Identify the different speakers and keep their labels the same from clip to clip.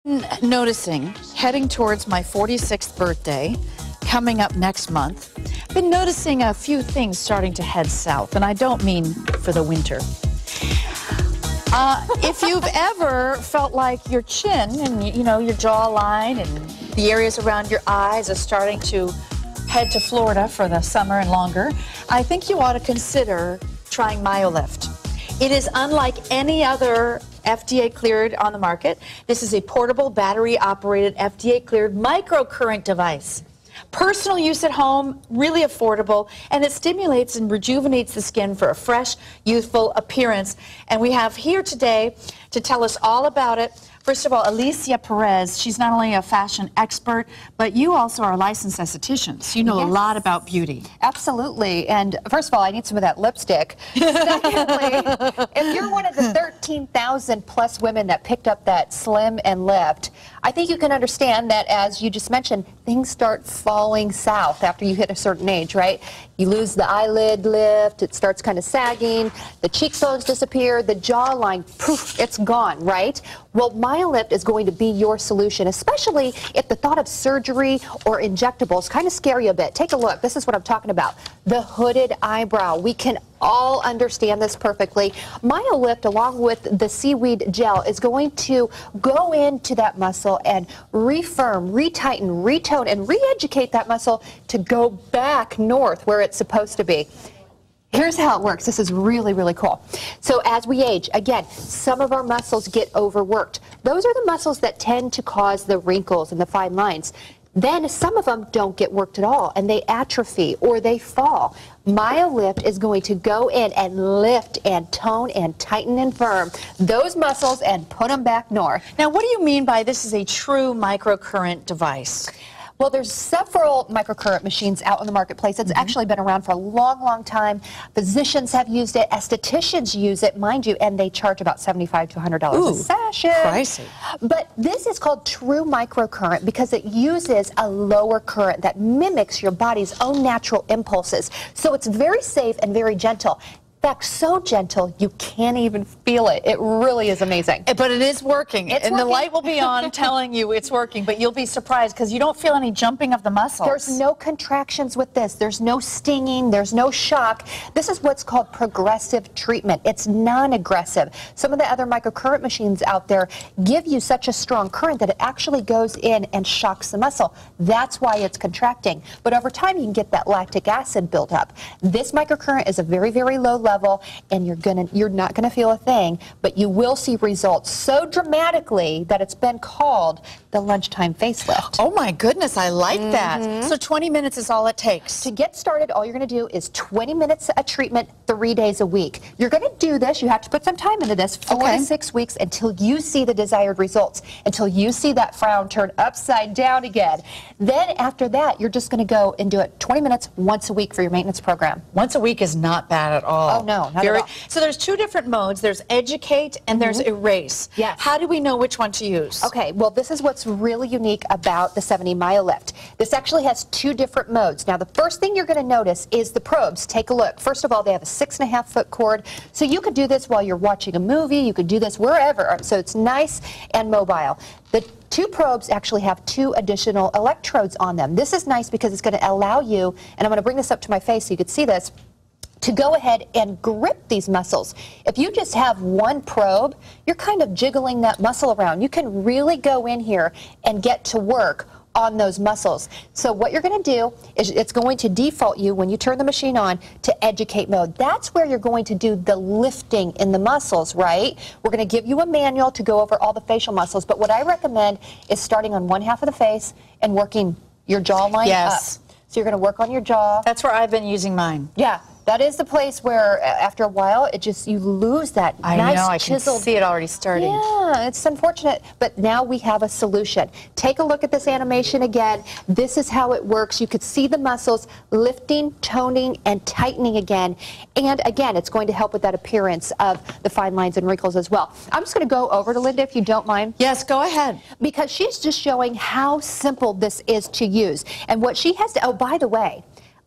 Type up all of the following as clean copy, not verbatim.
Speaker 1: Noticing, heading towards my 46th birthday, coming up next month, been noticing a few things starting to head south, and I don't mean for the winter. If you've ever felt like your chin and, you know, your jawline and the areas around your eyes are starting to head to Florida for the summer and longer, I think you ought to consider trying Myolift. It is unlike any other FDA cleared on the market. This is a portable, battery operated, FDA cleared microcurrent device. Personal use at home, really affordable, and it stimulates and rejuvenates the skin for a fresh, youthful appearance. And we have here today to tell us all about it, first of all, Alicia Perez. She's not only a fashion expert, but you also are a licensed esthetician. So you know a lot about beauty.
Speaker 2: Absolutely. And first of all, I need some of that lipstick. Secondly, if you're one of the 13,000 plus women that picked up that Slim and Lift, I think you can understand that, as you just mentioned, things start falling south after you hit a certain age, right? You lose the eyelid lift, it starts kind of sagging, the cheekbones disappear, the jawline, poof, it's gone, right? Well, Myolift is going to be your solution, especially if the thought of surgery or injectables kind of scare you a bit. Take a look. This is what I'm talking about. The hooded eyebrow. We can all understand this perfectly. Myolift, along with the seaweed gel, is going to go into that muscle and refirm, retighten, retone, and re-educate that muscle to go back north where it's supposed to be. Here's how it works. This is really, really cool. So as we age, again, some of our muscles get overworked. Those are the muscles that tend to cause the wrinkles and the fine lines. Then some of them don't get worked at all, and they atrophy or they fall. Myolift is going to go in and lift and tone and tighten and firm those muscles and put them back north.
Speaker 1: Now, what do you mean by this is a true microcurrent device?
Speaker 2: Well, there's several microcurrent machines out in the marketplace. It's actually been around for a long, long time. Physicians have used it. Estheticians use it, mind you, and they charge about $75 to $100 a session.
Speaker 1: Pricey.
Speaker 2: But this is called true microcurrent because it uses a lower current that mimics your body's own natural impulses. So it's very safe and very gentle. In fact, so gentle you can't even feel it. It really is amazing.
Speaker 1: But it is working.
Speaker 2: It's
Speaker 1: working. The light will be on telling you it's working, but you'll be surprised because you don't feel any jumping of the muscles.
Speaker 2: There's no contractions with this. There's no stinging. There's no shock. This is what's called progressive treatment. It's non-aggressive. Some of the other microcurrent machines out there give you such a strong current that it actually goes in and shocks the muscle. That's why it's contracting. But over time, you can get that lactic acid built up. This microcurrent is a very, very low level, and you're not gonna feel a thing, but you will see results so dramatically that it's been called the lunchtime facelift.
Speaker 1: Oh my goodness, I like that. So 20 minutes is all it takes.
Speaker 2: To get started, all you're gonna do is 20 minutes of treatment 3 days a week. You're gonna do this, you have to put some time into this, 4 to 6 weeks until you see the desired results, until you see that frown turn upside down again. Then after that, you're just gonna go and do it 20 minutes once a week for your maintenance program.
Speaker 1: Once a week is not bad at all.
Speaker 2: Oh no, not at all.
Speaker 1: So there's two different modes. There's educate and there's erase.
Speaker 2: Yes.
Speaker 1: How do we know which one to use?
Speaker 2: Okay, well, this is what's really unique about the 70 Myolift. This actually has two different modes. Now, the first thing you're going to notice is the probes. Take a look. First of all, they have a 6.5-foot cord, so you could do this while you're watching a movie. You could do this wherever, so it's nice and mobile. The two probes actually have 2 additional electrodes on them. This is nice because it's going to allow you, and I'm going to bring this up to my face so you can see this, to go ahead and grip these muscles. If you just have one probe, you're kind of jiggling that muscle around. You can really go in here and get to work on those muscles. So what you're going to do is it's going to default you when you turn the machine on to educate mode. That's where you're going to do the lifting in the muscles, right? We're going to give you a manual to go over all the facial muscles, but what I recommend is starting on one half of the face and working your jawline up. So you're going to work on your jaw.
Speaker 1: That's where I've been using mine.
Speaker 2: Yeah. That is the place where, after a while, you lose that nice chiseled.
Speaker 1: I can see it already starting.
Speaker 2: Yeah, it's unfortunate, but now we have a solution. Take a look at this animation again. This is how it works. You could see the muscles lifting, toning, and tightening again. And again, it's going to help with that appearance of the fine lines and wrinkles as well. I'm just going to go over to Linda, if you don't mind.
Speaker 1: Yes, go ahead.
Speaker 2: Because she's just showing how simple this is to use. And what she has to, oh, by the way,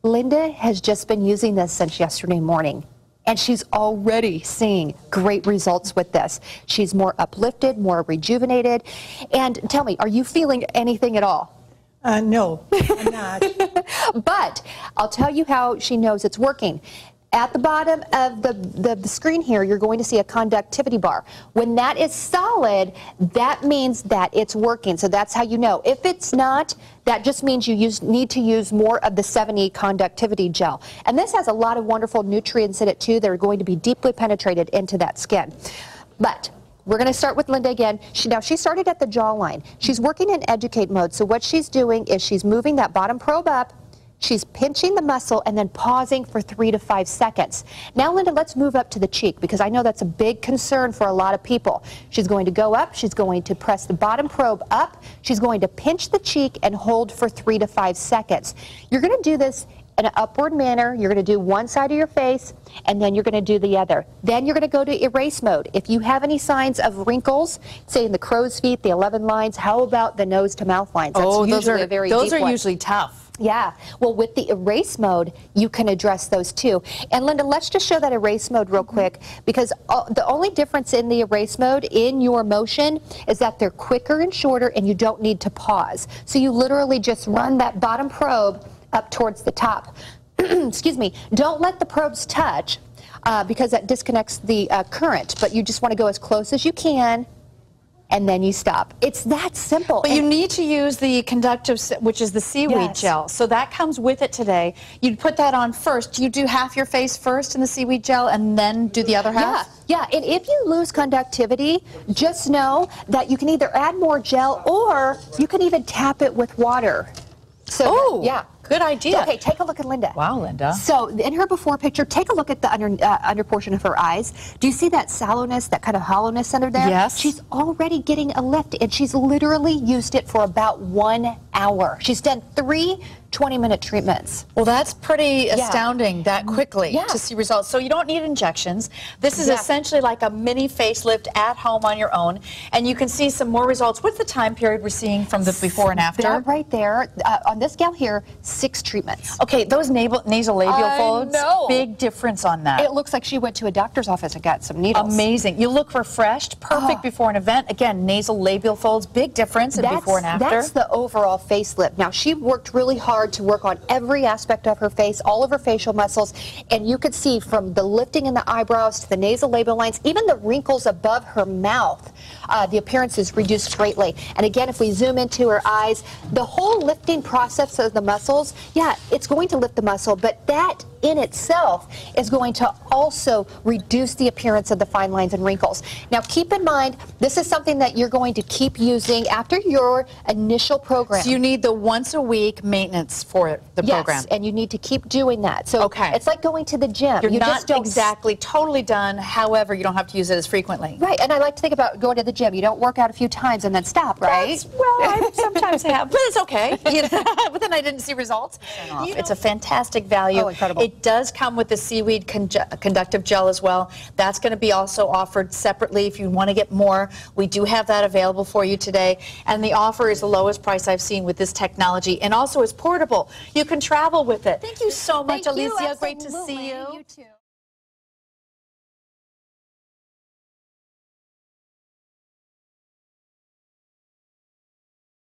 Speaker 2: Linda has just been using this since yesterday morning. And she's already seeing great results with this. She's more uplifted, more rejuvenated. And tell me, are you feeling anything at all?
Speaker 3: No, I'm not.
Speaker 2: But I'll tell you how she knows it's working. At the bottom of the screen here, you're going to see a conductivity bar. When that is solid, that means that it's working. So that's how you know. If it's not, that just means you need to use more of the 7E conductivity gel. And this has a lot of wonderful nutrients in it too that are going to be deeply penetrated into that skin. But we're going to start with Linda again. She started at the jawline. She's working in educate mode. So what she's doing is she's moving that bottom probe up. She's pinching the muscle and then pausing for 3 to 5 seconds. Now, Linda, let's move up to the cheek because I know that's a big concern for a lot of people. She's going to go up. She's going to press the bottom probe up. She's going to pinch the cheek and hold for 3 to 5 seconds. You're going to do this in an upward manner. You're going to do one side of your face and then you're going to do the other. Then you're going to go to erase mode. If you have any signs of wrinkles, say in the crow's feet, the 11 lines, how about the nose to mouth lines? That's usually a very deep one.
Speaker 1: Those are usually tough.
Speaker 2: Yeah, well, with the erase mode, you can address those too. And Linda, let's just show that erase mode real quick because the only difference in the erase mode in your motion is that they're quicker and shorter and you don't need to pause. So you literally just run that bottom probe up towards the top. Excuse me, don't let the probes touch because that disconnects the current, but you just want to go as close as you can. And then you stop. It's that simple.
Speaker 1: But you need to use the conductive, which is the seaweed gel. So that comes with it today. You'd put that on first. You do half your face first in the seaweed gel and then do the other half?
Speaker 2: Yeah, and if you lose conductivity, just know that you can either add more gel or you can even tap it with water. So yeah.
Speaker 1: Good idea.
Speaker 2: Okay, take a look at Linda.
Speaker 1: Wow, Linda.
Speaker 2: So in her before picture, take a look at the under portion of her eyes. Do you see that sallowness, that kind of hollowness under there?
Speaker 1: Yes.
Speaker 2: She's already getting a lift, and she's literally used it for about 1 hour. She's done 3 20-minute treatments.
Speaker 1: Well, that's pretty astounding that quickly to see results. So you don't need injections. This is essentially like a mini facelift at home on your own, and you can see some more results. What's the time period we're seeing from the before and after?
Speaker 2: That right there, on this gal here, 6 treatments.
Speaker 1: Okay, those nasolabial folds, big difference on that.
Speaker 2: It looks like she went to a doctor's office and got some needles.
Speaker 1: Amazing. You look refreshed, perfect before an event. Again, nasolabial folds, big difference in before and after.
Speaker 2: That's the overall facelift. Now, she worked really hard to work on every aspect of her face, all of her facial muscles, and you could see from the lifting in the eyebrows to the nasolabial lines, even the wrinkles above her mouth, the appearance is reduced greatly. And again, if we zoom into her eyes, the whole lifting process of the muscles, yeah, it's going to lift the muscle, but that in itself is going to also reduce the appearance of the fine lines and wrinkles. Now, keep in mind, this is something that you're going to keep using after your initial program.
Speaker 1: So you need the once-a-week maintenance for the program.
Speaker 2: Yes, and you need to keep doing that. So it's like going to the gym.
Speaker 1: You're
Speaker 2: you
Speaker 1: not
Speaker 2: just don't
Speaker 1: exactly totally done, however, you don't have to use it as frequently.
Speaker 2: Right, and I like to think about going to the gym. You don't work out a few times and then stop, right?
Speaker 1: Well, I sometimes have, but it's okay. But then I didn't see results. It's a fantastic value.
Speaker 2: Oh, incredible.
Speaker 1: It does come with the seaweed conductive gel as well. That's going to be also offered separately if you want to get more. We do have that available for you today, and the offer is the lowest price I've seen with this technology, and also it's portable. You can travel with it. Thank you so much, Alicia. Great to see you.
Speaker 2: You too.